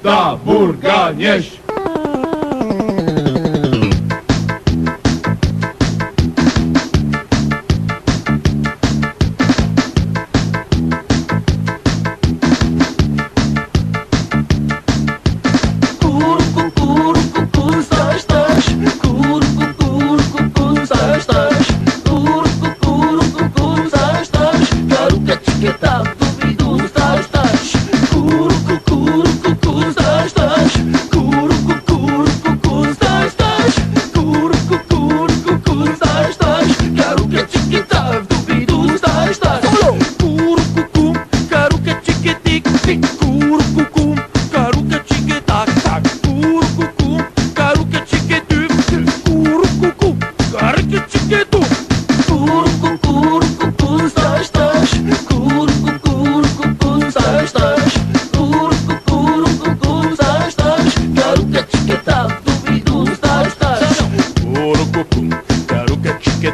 Dabur ganesh.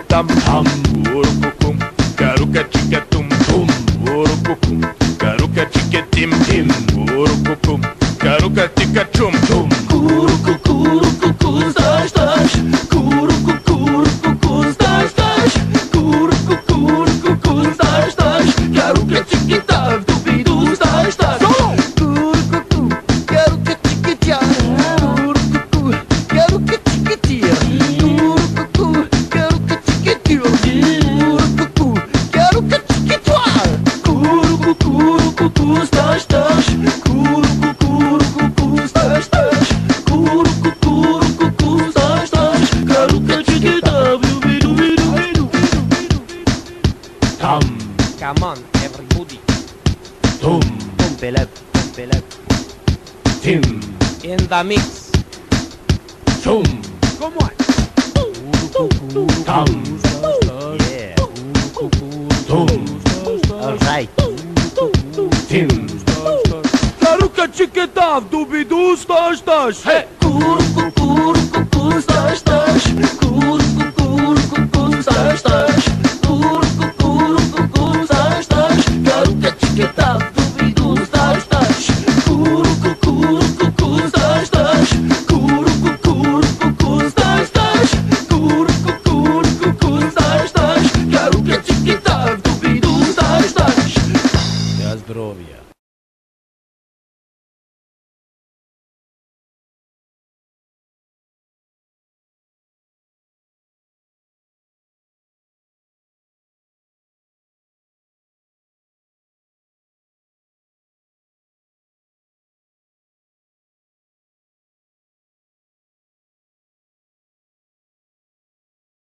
Tam tam, urucucum, caruca tica tum tum, urucucum, caruca tica tim tim, urucucum, caruca tica chum chum. Curucucu, stas, stas, curucucu, stas, stas, curucucu, stas, stas, caruca tica dubidu, stas, stas. Curucucu, caruca tica, curucucu, caruca tica. Come on, everybody. Tum, Pump it up, pump it up. tim, In the mix. chum, Come on. tam, Yeah. tum, Alright. tim. Caruca tica dubidu, stas, stas. Hey!